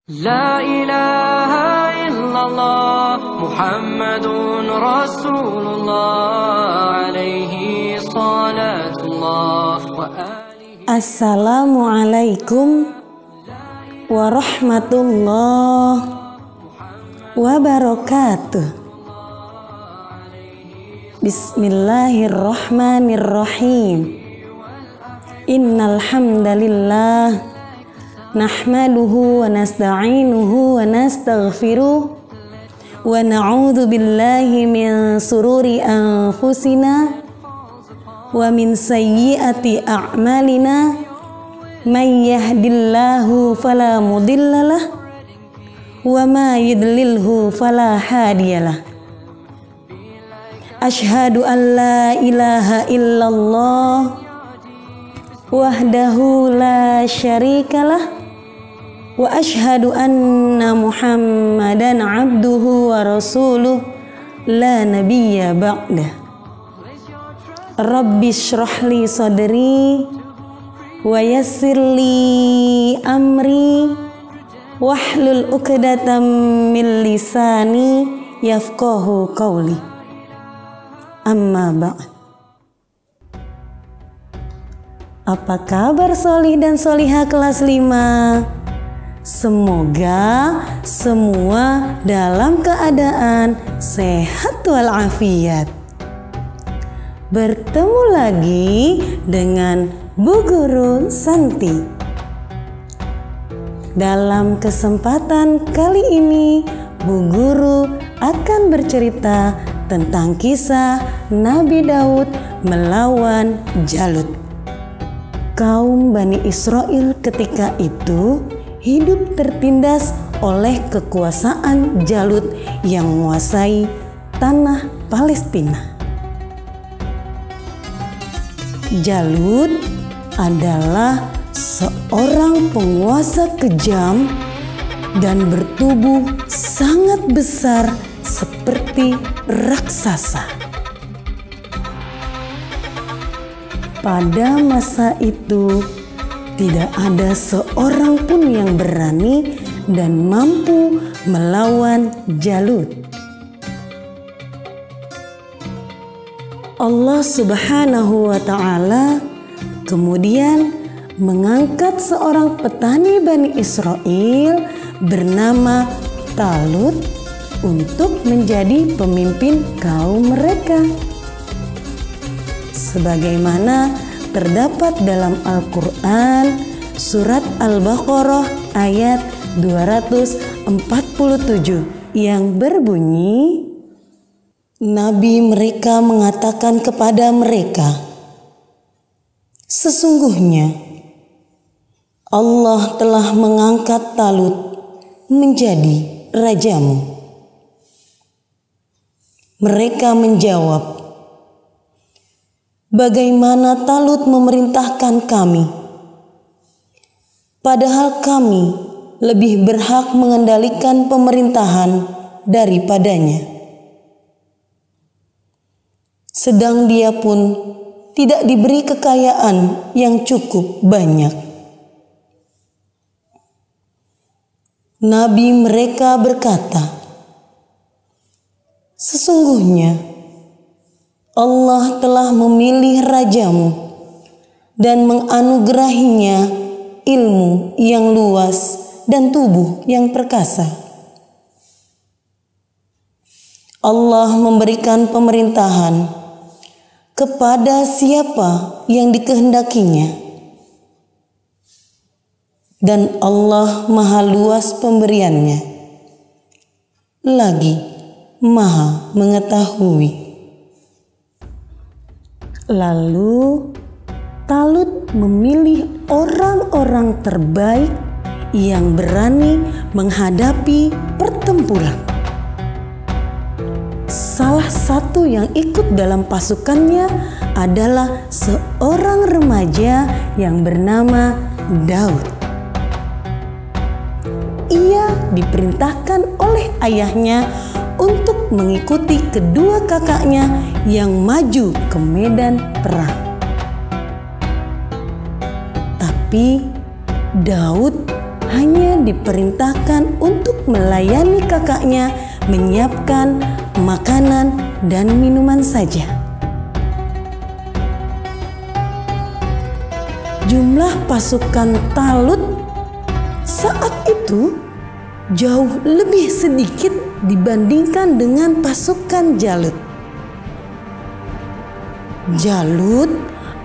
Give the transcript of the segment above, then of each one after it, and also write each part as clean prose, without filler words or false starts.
La ilaha illallah Muhammadun Rasulullah alaihi salatullah wa alihi. Assalamualaikum warahmatullahi wabarakatuh. Bismillahirrahmanirrahim. Innal hamdalillah nahmaduhu wa nasta'inuhu wa nastaghfiruh wa na'udzu billahi min sururi anfusina wa min sayyiati a'malina. May yahdillahu fala mudhillalah wa ma yudlilhu fala hadiyalah. Asyhadu an la ilaha illallah wahdahu la syarikalah wa asyhadu anna Muhammadan abduhu wa rasuluh la nabiyya ba'dah. Rabbi shrah li sadri wa yassir li amri wahlul 'uqdatam min lisani yafqahu qawli. Amma ba'd. Apa kabar solih dan solihah kelas 5? Semoga semua dalam keadaan sehat walafiat. Bertemu lagi dengan Bu Guru Santi. Dalam kesempatan kali ini, Bu Guru akan bercerita tentang kisah Nabi Daud melawan Jalut. Kaum Bani Israel ketika itu hidup tertindas oleh kekuasaan Jalut yang menguasai tanah Palestina. Jalut adalah seorang penguasa kejam dan bertubuh sangat besar seperti raksasa. Pada masa itu tidak ada seorang pun yang berani dan mampu melawan Jalut. Allah Subhanahu wa ta'ala kemudian mengangkat seorang petani Bani Israel bernama Talut untuk menjadi pemimpin kaum mereka. Sebagaimana terdapat dalam Al-Quran surat Al-Baqarah ayat 247 yang berbunyi, Nabi mereka mengatakan kepada mereka, sesungguhnya Allah telah mengangkat Talut menjadi rajamu. Mereka menjawab, bagaimana Talut memerintahkan kami? Padahal kami lebih berhak mengendalikan pemerintahan daripadanya. Sedang dia pun tidak diberi kekayaan yang cukup banyak. Nabi mereka berkata, sesungguhnya Allah telah memilih rajamu dan menganugerahinya ilmu yang luas dan tubuh yang perkasa. Allah memberikan pemerintahan kepada siapa yang dikehendakinya, dan Allah maha luas pemberiannya, lagi maha mengetahui. Lalu Talut memilih orang-orang terbaik yang berani menghadapi pertempuran. Salah satu yang ikut dalam pasukannya adalah seorang remaja yang bernama Daud. Ia diperintahkan oleh ayahnya untuk mengikuti kedua kakaknya yang maju ke medan perang. Tapi Daud hanya diperintahkan untuk melayani kakaknya, menyiapkan makanan dan minuman saja. Jumlah pasukan Talut saat itu jauh lebih sedikit dibandingkan dengan pasukan Jalut. Jalut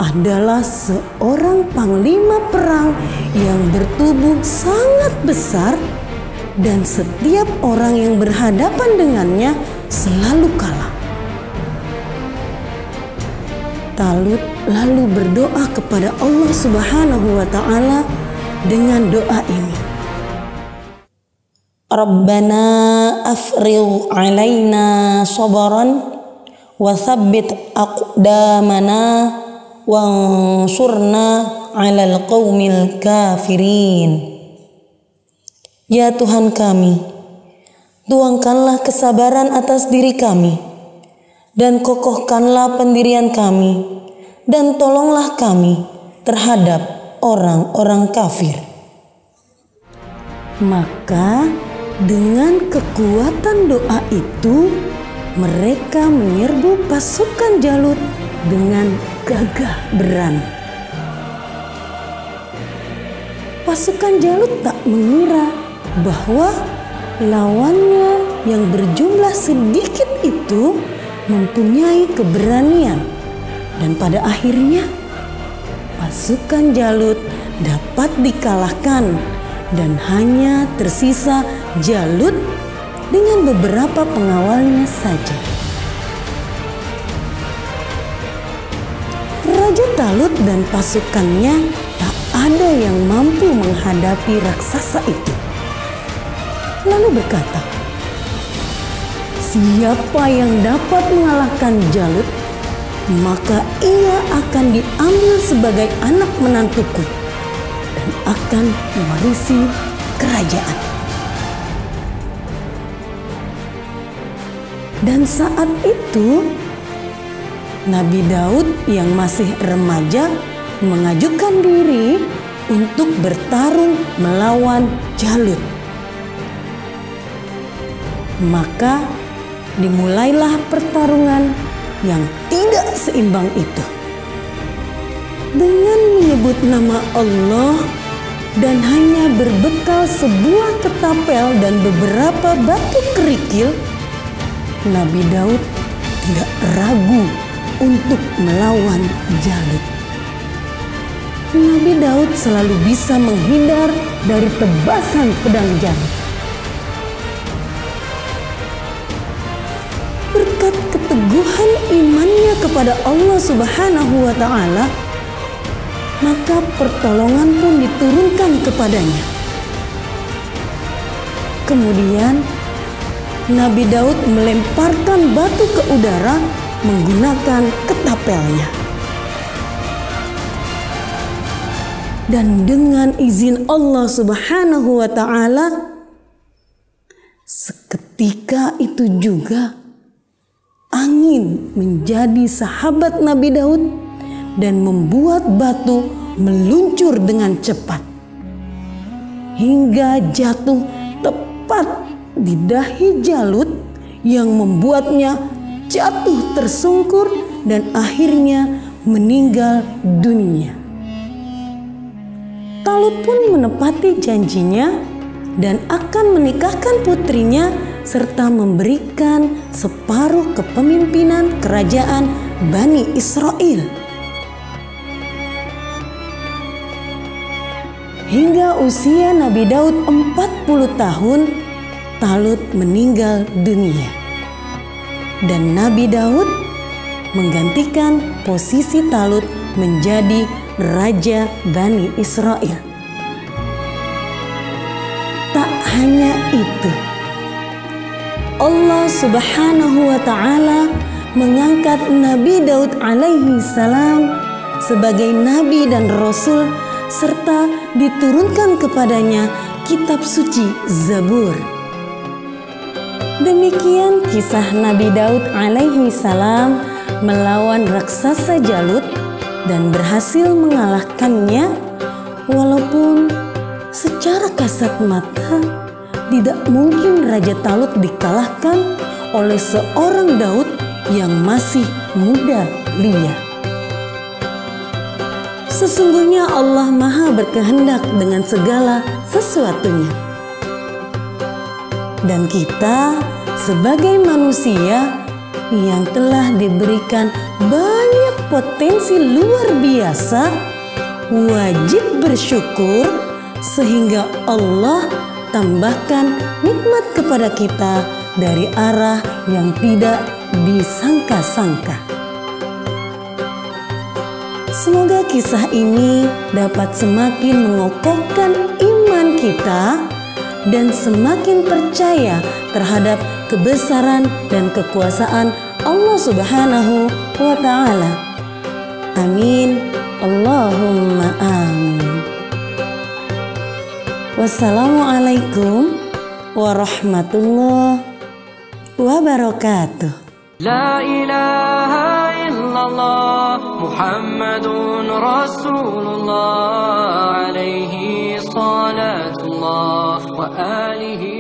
adalah seorang panglima perang yang bertubuh sangat besar dan setiap orang yang berhadapan dengannya selalu kalah. Talut lalu berdoa kepada Allah Subhanahu wa Ta'ala dengan doa ini. Rabbana afrigh alaina sabran wa tsabbit aqdamana wansurna 'alal qaumil kafirin. Ya Tuhan kami, tuangkanlah kesabaran atas diri kami dan kokohkanlah pendirian kami dan tolonglah kami terhadap orang-orang kafir. Maka dengan kekuatan doa itu mereka menyerbu pasukan Jalut dengan gagah berani. Pasukan Jalut tak mengira bahwa lawannya yang berjumlah sedikit itu mempunyai keberanian, dan pada akhirnya pasukan Jalut dapat dikalahkan dan hanya tersisa Jalut dengan beberapa pengawalnya saja. Raja Talut dan pasukannya tak ada yang mampu menghadapi raksasa itu. Lalu berkata, siapa yang dapat mengalahkan Jalut, maka ia akan diambil sebagai anak menantuku dan akan mewarisi kerajaan. Dan saat itu Nabi Daud yang masih remaja mengajukan diri untuk bertarung melawan Jalut. Maka dimulailah pertarungan yang tidak seimbang itu. Dengan menyebut nama Allah dan hanya berbekal sebuah ketapel dan beberapa batu kerikil, Nabi Daud tidak ragu untuk melawan Jalut. Nabi Daud selalu bisa menghindar dari tebasan pedang Jalut. Berkat keteguhan imannya kepada Allah Subhanahu wa Ta'ala, maka pertolongan pun diturunkan kepadanya. Kemudian Nabi Daud melemparkan batu ke udara menggunakan ketapelnya. Dan dengan izin Allah Subhanahu wa Ta'ala, seketika itu juga angin menjadi sahabat Nabi Daud dan membuat batu meluncur dengan cepat hingga jatuh tepat di dahi Jalut yang membuatnya jatuh tersungkur dan akhirnya meninggal dunia. Talut pun menepati janjinya dan akan menikahkan putrinya serta memberikan separuh kepemimpinan kerajaan Bani Israel. Hingga usia Nabi Daud 40 tahun, Talut meninggal dunia. Dan Nabi Daud menggantikan posisi Talut menjadi Raja Bani Israel. Tak hanya itu, Allah Subhanahu wa Ta'ala mengangkat Nabi Daud alaihi salam sebagai nabi dan rasul serta diturunkan kepadanya kitab suci Zabur. Demikian kisah Nabi Daud alaihi salam melawan raksasa Jalut dan berhasil mengalahkannya, walaupun Secara kasat mata, tidak mungkin Raja Talut dikalahkan oleh seorang Daud yang masih muda belia. Sesungguhnya Allah Maha berkehendak dengan segala sesuatunya. Dan kita sebagai manusia yang telah diberikan banyak potensi luar biasa, wajib bersyukur sehingga Allah tambahkan nikmat kepada kita dari arah yang tidak disangka-sangka. Semoga kisah ini dapat semakin mengokohkan iman kita dan semakin percaya terhadap kebesaran dan kekuasaan Allah Subhanahu wa Ta'ala. Amin. Allahumma amin. Wassalamualaikum warahmatullahi wabarakatuh. La ilaha illallah Muhammadun Rasulullah alaihi salatullah wa alihi